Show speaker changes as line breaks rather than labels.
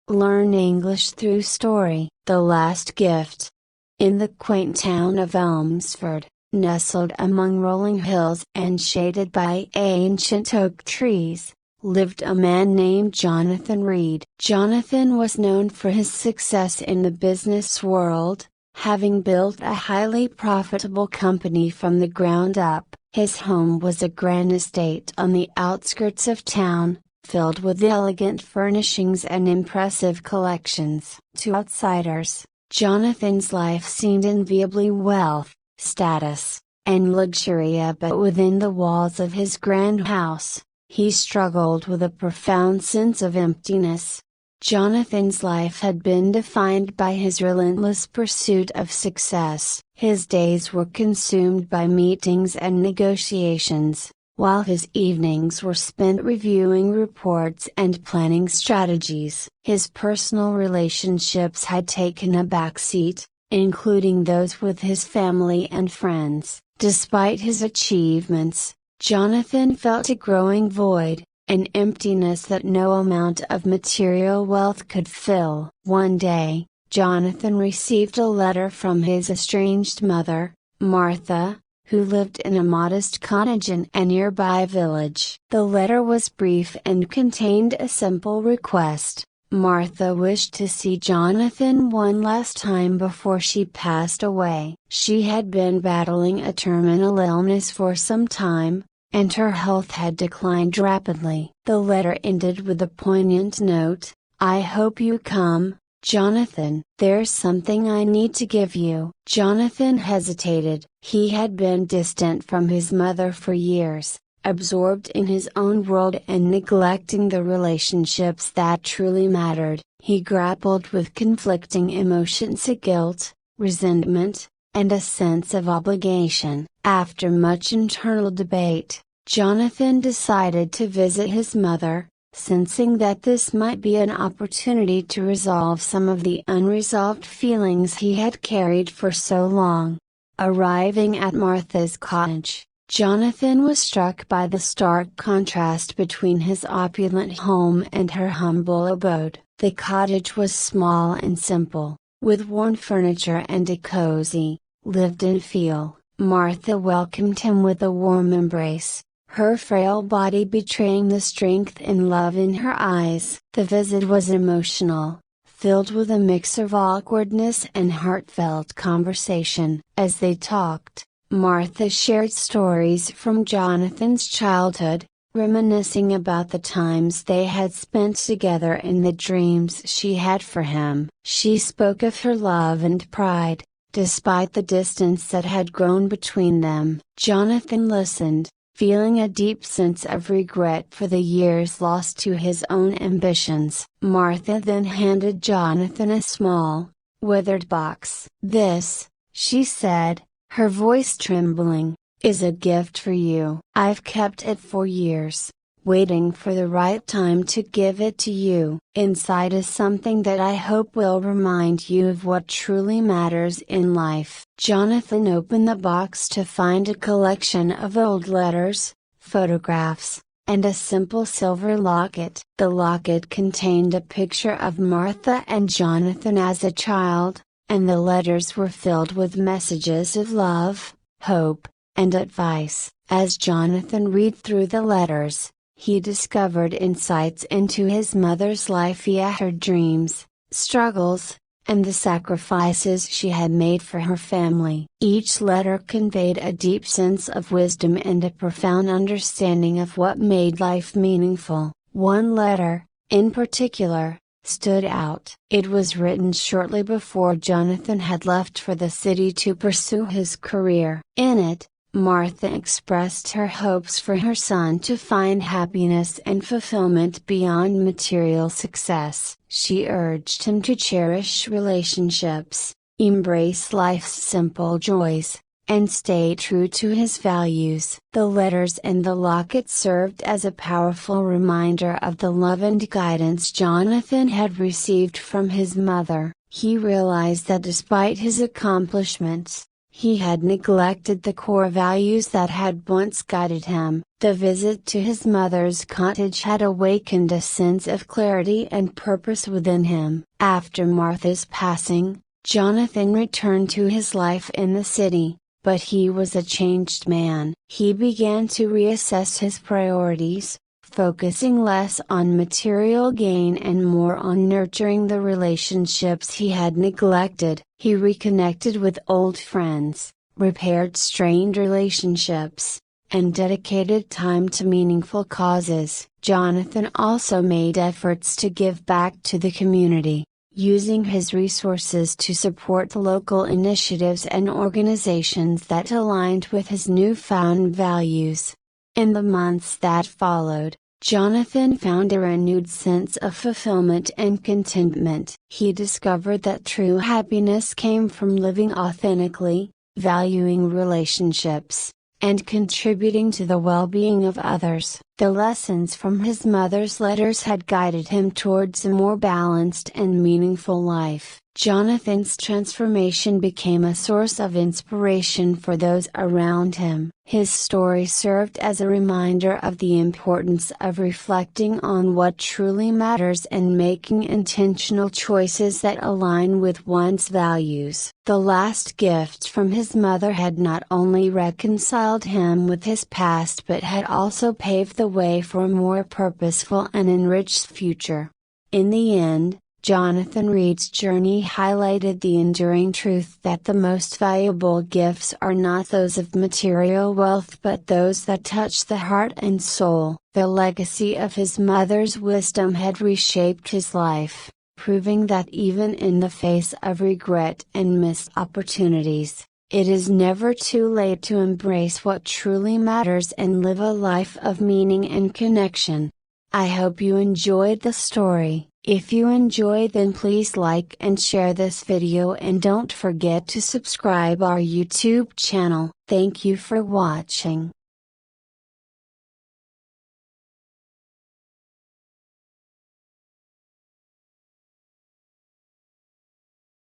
Learn English through story. The Last Gift. In the quaint town of Elmsford, nestled among rolling hills and shaded by ancient oak trees, lived a man named Jonathan Reed. Jonathan was known for his success in the business world, having built a highly profitable company from the ground up. His home was a grand estate on the outskirts of town, filled with elegant furnishings and impressive collections. To outsiders, Jonathan's life seemed enviably wealth, status, and luxury, but within the walls of his grand house, he struggled with a profound sense of emptiness. Jonathan's life had been defined by his relentless pursuit of success. His days were consumed by meetings and negotiations, while his evenings were spent reviewing reports and planning strategies. His personal relationships had taken a backseat, including those with his family and friends. Despite his achievements, Jonathan felt a growing void, an emptiness that no amount of material wealth could fill. One day, Jonathan received a letter from his estranged mother, Martha, who lived in a modest cottage in a nearby village. The letter was brief and contained a simple request. Martha wished to see Jonathan one last time before she passed away. She had been battling a terminal illness for some time, and her health had declined rapidly. The letter ended with a poignant note: "I hope you come, Jonathan. There's something I need to give you." Jonathan hesitated. He had been distant from his mother for years, absorbed in his own world and neglecting the relationships that truly mattered. He grappled with conflicting emotions of guilt, resentment, and a sense of obligation. After much internal debate, Jonathan decided to visit his mother, sensing that this might be an opportunity to resolve some of the unresolved feelings he had carried for so long. Arriving at Martha's cottage, Jonathan was struck by the stark contrast between his opulent home and her humble abode. The cottage was small and simple, with worn furniture and a cozy, lived-in feel. Martha welcomed him with a warm embrace, her frail body betraying the strength and love in her eyes. The visit was emotional, filled with a mix of awkwardness and heartfelt conversation. As they talked, Martha shared stories from Jonathan's childhood, reminiscing about the times they had spent together and the dreams she had for him. She spoke of her love and pride, despite the distance that had grown between them. Jonathan listened, feeling a deep sense of regret for the years lost to his own ambitions. Martha then handed Jonathan a small, withered box. "This," she said, her voice trembling, "is a gift for you. I've kept it for years, waiting for the right time to give it to you. Inside is something that I hope will remind you of what truly matters in life." Jonathan opened the box to find a collection of old letters, photographs, and a simple silver locket. The locket contained a picture of Martha and Jonathan as a child, and the letters were filled with messages of love, hope, and advice. As Jonathan read through the letters, he discovered insights into his mother's life via her dreams, struggles, and the sacrifices she had made for her family. Each letter conveyed a deep sense of wisdom and a profound understanding of what made life meaningful. One letter, in particular, stood out. It was written shortly before Jonathan had left for the city to pursue his career. In it, Martha expressed her hopes for her son to find happiness and fulfillment beyond material success. She urged him to cherish relationships, embrace life's simple joys, and stay true to his values. The letters and the locket served as a powerful reminder of the love and guidance Jonathan had received from his mother. He realized that despite his accomplishments, He had neglected the core values that had once guided him. The visit to his mother's cottage had awakened a sense of clarity and purpose within him. After Martha's passing, Jonathan returned to his life in the city, but he was a changed man. He began to reassess his priorities, focusing less on material gain and more on nurturing the relationships he had neglected. He reconnected with old friends, repaired strained relationships, and dedicated time to meaningful causes. Jonathan also made efforts to give back to the community, using his resources to support local initiatives and organizations that aligned with his newfound values. In the months that followed, Jonathan found a renewed sense of fulfillment and contentment. He discovered that true happiness came from living authentically, valuing relationships, and contributing to the well-being of others. The lessons from his mother's letters had guided him towards a more balanced and meaningful life. Jonathan's transformation became a source of inspiration for those around him. His story served as a reminder of the importance of reflecting on what truly matters and making intentional choices that align with one's values. The last gift from his mother had not only reconciled him with his past but had also paved the way for a more purposeful and enriched future. In the end, Jonathan Reed's journey highlighted the enduring truth that the most valuable gifts are not those of material wealth but those that touch the heart and soul. The legacy of his mother's wisdom had reshaped his life, proving that even in the face of regret and missed opportunities, it is never too late to embrace what truly matters and live a life of meaning and connection. I hope you enjoyed the story. If you enjoyed, then please like and share this video and don't forget to subscribe our YouTube channel. Thank you for watching.